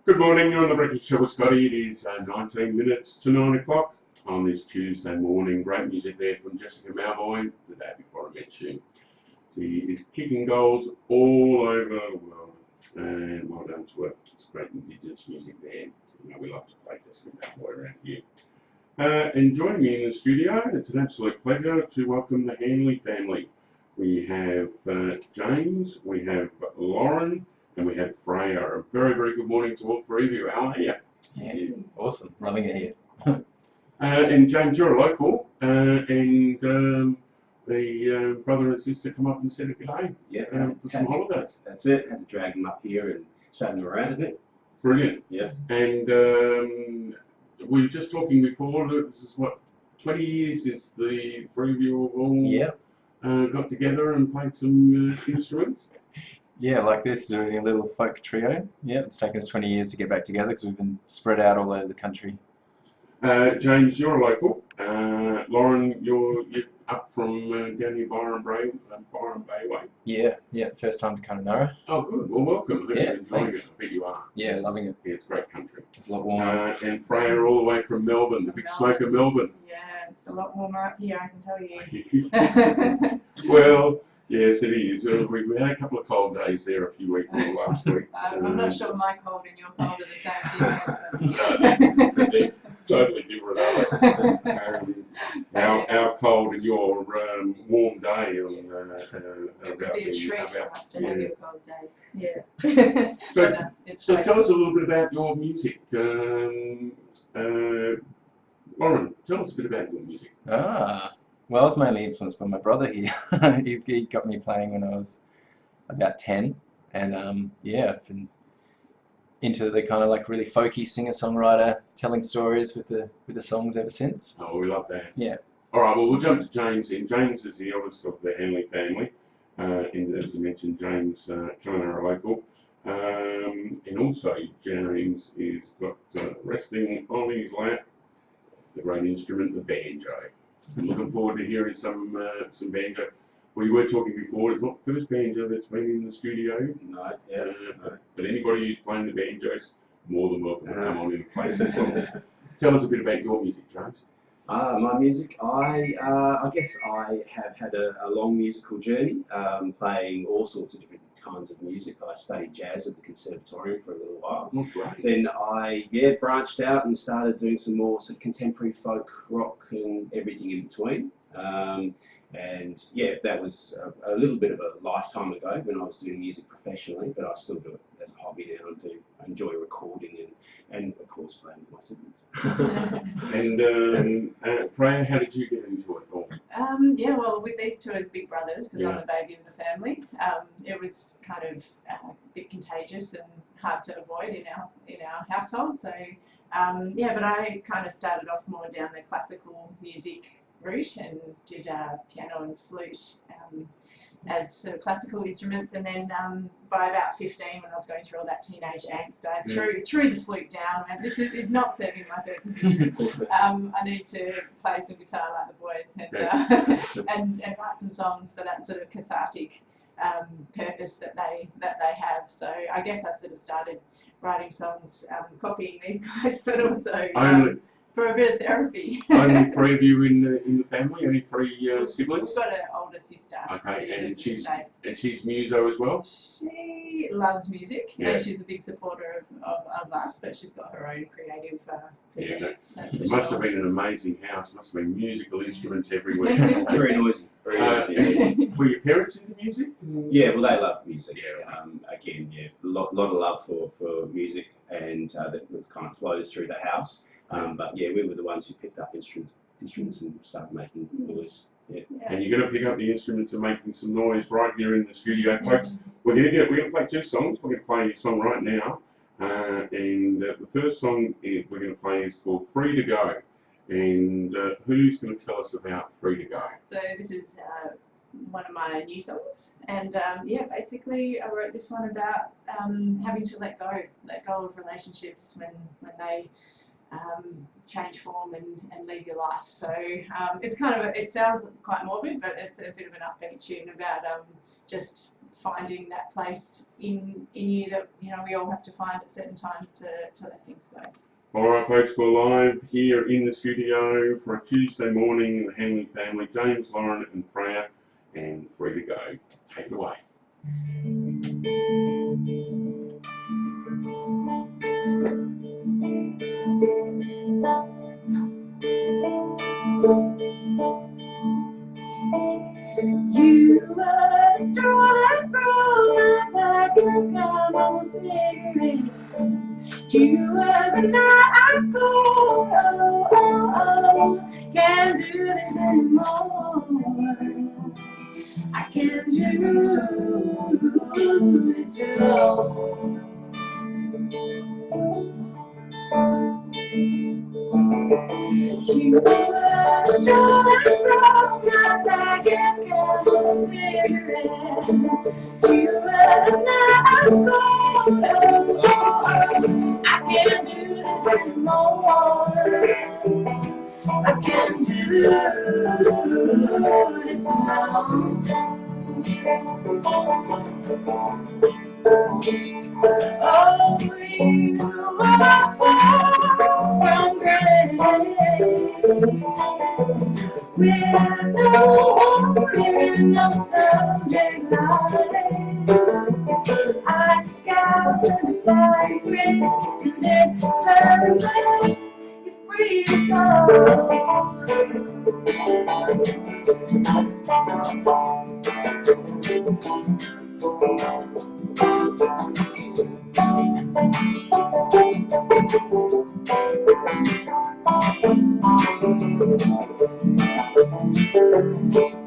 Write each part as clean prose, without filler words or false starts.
Good morning, you're on the Breakfast Show with Scotty. It is 19 minutes to 9 o'clock on this Tuesday morning. Great music there from Jessica Malboy, the day before I met you. She is kicking goals all over the world, and well done to her. It's great Indigenous music there. You know, we love to play Jessica Malboy around here. And joining me in the studio, it's an absolute pleasure to welcome the Hanley family. We have James, we have Lauren, and we have Freya. A very, very good morning to all three of you. How are you? Yeah, awesome. Loving it here. And James, you're a local, and the brother and sister come up and said a good day Yeah, for some holidays. that's it. Had to drag them up here and show them around a bit. Brilliant. Yeah. And we were just talking before, this is what, 20 years since the three of you all Yeah. got together and played some instruments. Yeah, like this, doing a little folk trio. Yeah, it's taken us 20 years to get back together because we've been spread out all over the country. James, you're a local. Lauren, you're up from down near Byron Bay way. Yeah, first time to Kununurra. Oh, good. Well, welcome. I hope Yeah, you're enjoying thanks. it. I bet you are. Yeah, loving it. Yeah, it's great country. It's a lot warmer. And Freya, all the way from Melbourne, the big smoke of Melbourne. Yeah, it's a lot warmer up here, I can tell you. Well, yes, it is. We had a couple of cold days there a few weeks last week. I'm not sure my cold and your cold are the same thing. No, they're totally different, aren't they? Our cold and your warm day It could about be a treat for us to have yeah. your cold day. Yeah. So, But, so great. tell us a little bit about your music. Lauren, tell us a bit about your music. Well, I was mainly influenced by my brother here. He got me playing when I was about 10. And yeah, I've been into the kind of like really folky singer-songwriter telling stories with the songs ever since. Oh, we love that. Yeah. All right, well, we'll jump to James in. James is the eldest of the Hanley family. And as I mentioned, James, Kununurra local. And also, James is got resting on his lap the great instrument, the banjo. I'm looking forward to hearing some banjo. We were talking before, it's not the first banjo that's been in the studio. No, yeah. But anybody who's playing the banjos, more than welcome to come on and play some songs. Tell us a bit about your music, James. My music, I guess I have had a long musical journey, playing all sorts of different kinds of music. I studied jazz at the Conservatorium for a little while. Oh, great. Then I branched out and started doing some more sort of contemporary folk rock and everything in between. And yeah, that was a little bit of a lifetime ago when I was doing music professionally, but I still do it as a hobby now and I enjoy recording and of course playing with my siblings. And Freya, how did you get into it all? Yeah, well, with these two as big brothers, because I'm Yeah. a baby of the family, it was kind of a bit contagious and hard to avoid in our household. So yeah, but I kind of started off more down the classical music route and did piano and flute as sort of classical instruments, and then by about 15, when I was going through all that teenage angst, I threw the flute down. And this is not serving my purposes. I need to play some guitar like the boys and write some songs for that sort of cathartic purpose that they have. So I guess I sort of started writing songs, copying these guys, but also for a bit of therapy. Only three of you in the family? Only three siblings? We've got an older sister. Okay, who and lives in the States. she's muso as well? She loves music, Yeah. and she's a big supporter of us, but she's got her own creative Yeah, pursuits. That's for It must sure. have been an amazing house. Must have been musical instruments everywhere. Very noisy, very noisy. Were your parents into music? Yeah, well, they love music. Yeah. Again, yeah, a lot of love for music, and that kind of flows through the house. But yeah, we were the ones who picked up instruments and started making noise. Yeah. And you're going to pick up the instruments and making some noise right here in the studio, folks. We're going to play two songs. We're going to play a song right now, and the first song we're going to play is called "Free to Go." And who's going to tell us about "Free to Go"? So this is one of my new songs, and yeah, basically I wrote this one about having to let go of relationships when they change form and leave your life. So it's kind of it sounds quite morbid, but it's a bit of an upbeat tune about just finding that place in you that we all have to find at certain times to let things go. Alright folks, we're live here in the studio for a Tuesday morning in the Hanley family. James, Lauren and Freya, and 3 to go. Take it away. You were the straw that broke my back and come on cigarettes. You were the night I called, oh, oh, oh, can't do this anymore. I can't do this alone. You were the straw that broke my back and kept on cigarettes. You were the night I called, oh, oh, oh, I can't do this anymore. I can't do this alone. Oh, you are far from grace, with no warning, no subject line. I scoured the vibrant and then turned away. You're free to go.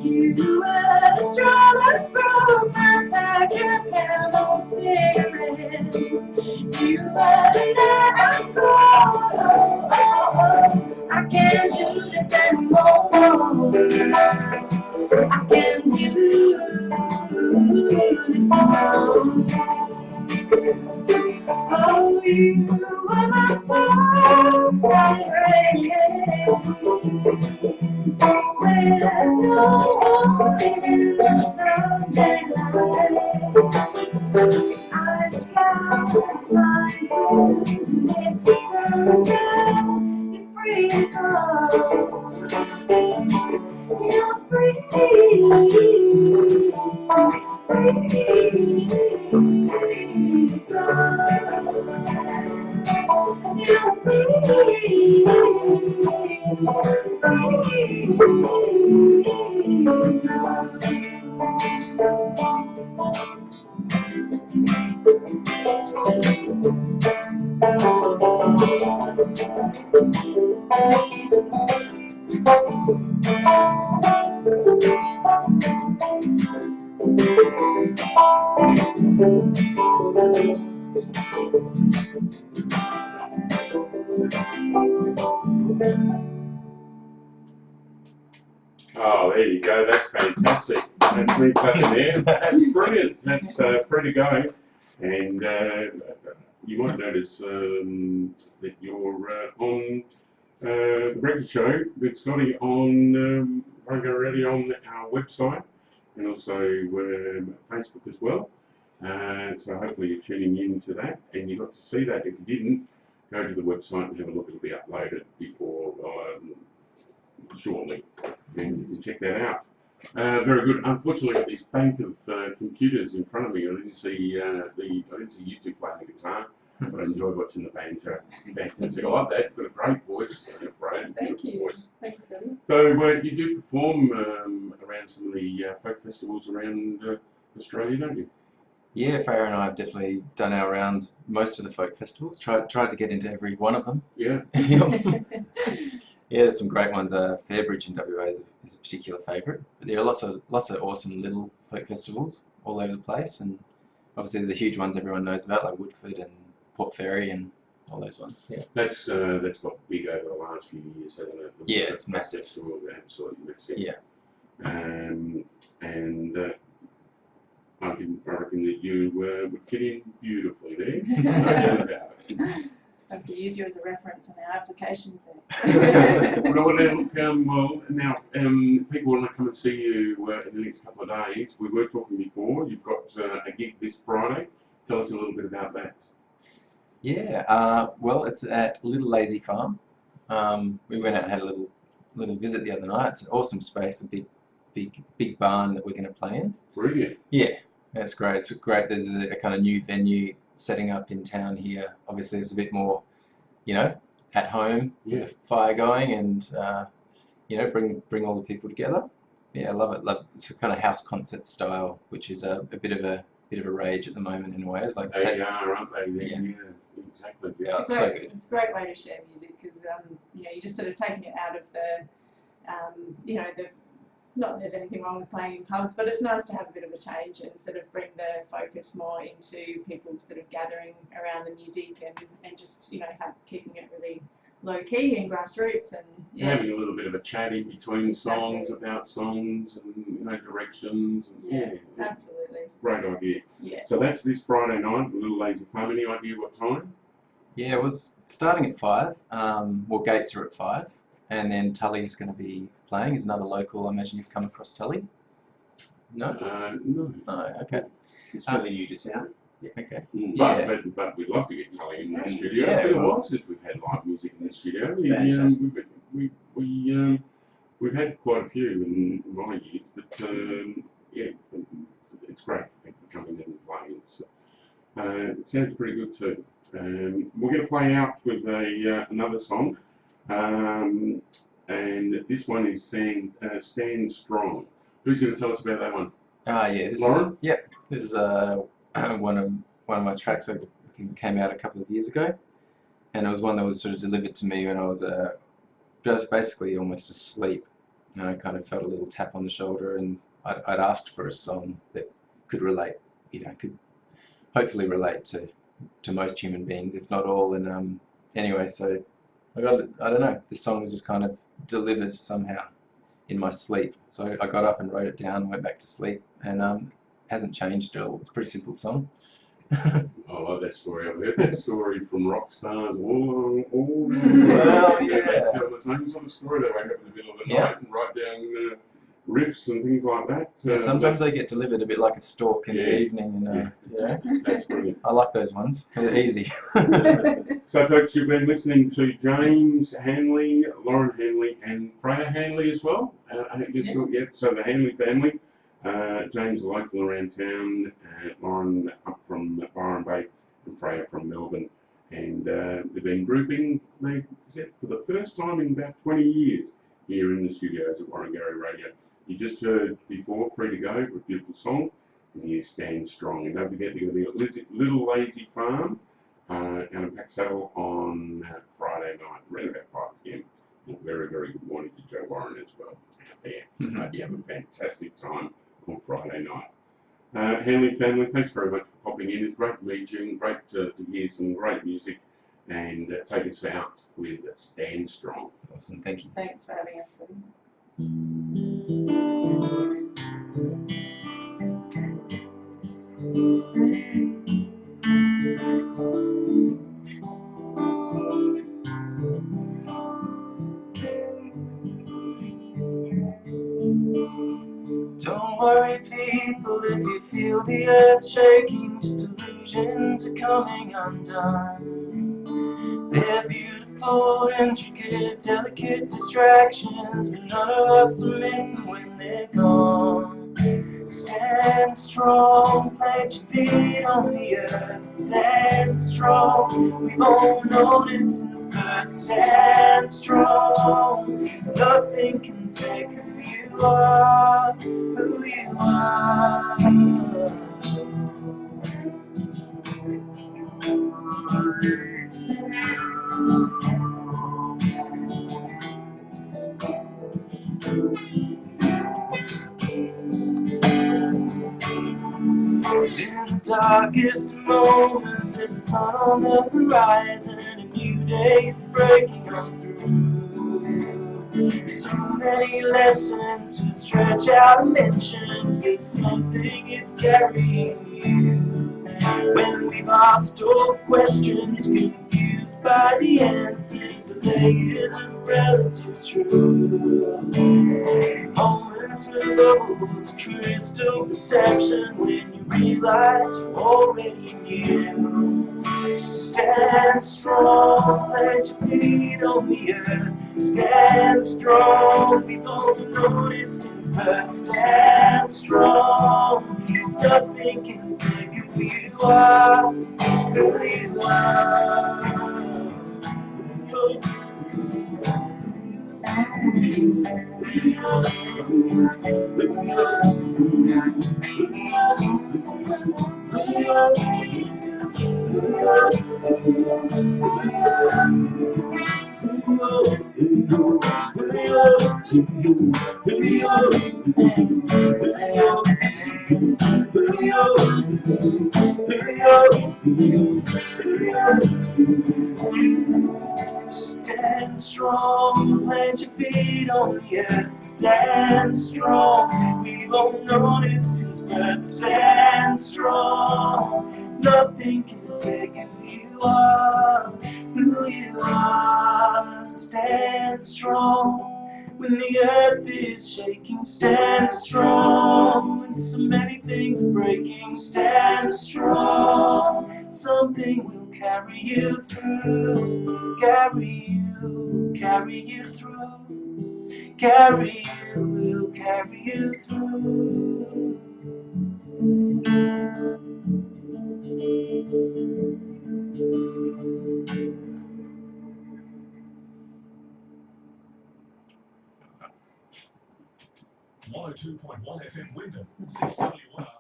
You were the straw that broke my back and found no cigarettes. You were the night I called, oh, oh, oh, I can't do this anymore. I can't do this alone. Oh, you were my fault, grace. With no warning, no subject line, I scoured my bones and it turns out you're free to go. You're free, free to go. You're free, Oh, there you go. That's fantastic. That's me clapping there. That's brilliant. That's free to go. And you might notice that you're on the Record Show with Scotty on Rogo Radio on our website and also Facebook as well. So hopefully you're tuning in to that and you got to see that. If you didn't, go to the website and have a look. It'll be uploaded before shortly. And you can check that out. Very good. Unfortunately, I've got this bank of computers in front of me. I didn't see you two playing the guitar, but I enjoyed watching the banter. Fantastic. I love that. You've got a great voice, Fran. Thank you. Voice. Thanks, Billy. So you do perform around some of the folk festivals around Australia, don't you? Yeah, Freya and I have definitely done our rounds most of the folk festivals. Tried to get into every one of them. Yeah. Yeah, there's some great ones. Fairbridge in WA is a particular favourite. But there are lots of awesome little folk festivals all over the place, and obviously the huge ones everyone knows about, like Woodford and Port Fairy and all those ones. Yeah. That's got big over the last few years, hasn't it? Yeah, it's massive. Festival, absolutely massive. Yeah. And I reckon that you would fit in beautifully there. No doubt about it. Thank you. use you as a reference on our applications there. Well, now people want to come and see you in the next couple of days. We were talking before. You've got a gig this Friday. Tell us a little bit about that. Yeah, well, it's at Little Lazy Farm. We went out and had a little visit the other night. It's an awesome space, a big barn that we're going to play in. Brilliant. Yeah, that's great. It's great. There's a kind of new venue setting up in town here. Obviously, it's a bit more, at home Yeah. with a fire going and bring all the people together. Yeah, I love it. It's a kind of house concert style, which is a bit of a rage at the moment in ways. Like They are, aren't they? Yeah. Yeah, exactly. Yeah, It's it's so great. good. It's a great way to share music because you're just sort of taking it out of the not that there's anything wrong with playing in pubs, but it's nice to have a bit of a change and sort of bring the focus more into people sort of gathering around the music and just keeping it really low key and grassroots and Having a little bit of a chat in between songs about songs and directions. And, absolutely. Great idea. Yeah. So that's this Friday night, Little Lazy Farm. Any idea what time? Yeah, it was starting at 5. Well, gates are at 5, and then Tully's going to be playing. Is another local. I imagine you've come across Tully. No. No. No. Okay. It's fairly new to town. Okay. But, but we'd love to get Tully in the studio. Yeah, It's been a well. while since we've had live music in the studio. Fantastic. We've had quite a few in my years, but it's great. People coming in and playing. So, it sounds pretty good too. We're going to play out with another song, and this one is Stand Strong. Who's going to tell us about that one? Yeah. Lauren? This is one of my tracks that I think came out a couple of years ago, and it was one that was sort of delivered to me when I was just basically almost asleep, and I kind of felt a little tap on the shoulder, and I'd asked for a song that could relate, could hopefully relate to most human beings, if not all. And anyway, so I don't know, this song was just kind of delivered somehow in my sleep. So I got up and wrote it down, went back to sleep, and hasn't changed at all. It's a pretty simple song. I love that story. I've heard that story from rock stars all Well, yeah. They tell the same sort of story. They wake up in the middle of the Yeah. night and write down riffs and things like that. Yeah, sometimes they get delivered a bit like a stork in Yeah. the evening, and That's brilliant. I like those ones. They're easy. So, folks, you've been listening to James Hanley, Lauren Hanley, and Freya Hanley as well. So the Hanley family. James local around town, Lauren up from Byron Bay, and Freya from Melbourne. And they've been grouping for the first time in about 20 years here in the studios at Warringah Radio. You just heard before Free to Go, a beautiful song, and here's Stand Strong. And don't forget, they're going to be at Little Lazy Farm out in Paxsaddle on Friday night, around about 5 p.m. Very, very good morning to Joe Warren as well out there. Hope you have a fantastic time on Friday night. Hanley family, thanks very much for popping in. It's great to meet you and great to hear some great music, and take us out with Stand Strong. Awesome, thank you. Thanks for having us, Freddie. Don't worry, people, if you feel the earth shaking, just illusions are coming undone. They're beautiful, intricate, delicate distractions, but none of us are missing when they're gone. Stand strong, plant your feet on the earth. Stand strong, we've all known it since birth. Stand strong, nothing can take who you are, who you are. In the darkest moments, there's a sun on the horizon, a new day is breaking on through. So many lessons to stretch out dimensions, cause something is carrying you. When we've asked all questions, confused by by the answers, the layers of relative truth. Moments of those crystal perception when you realize you already knew. Just stand strong, let your feet on the earth. Stand strong, we've all known it since birth. Stand strong, nothing can take who you are, who you are. Stand strong, plant your feet on the earth. Stand strong, we've all known it since birth. Stand strong, nothing can take who you are, who you are. So stand strong. When the earth is shaking, stand strong. When so many things are breaking, stand strong. Something will carry you through, carry you through, will carry you through. FM Wyndham, 6WR.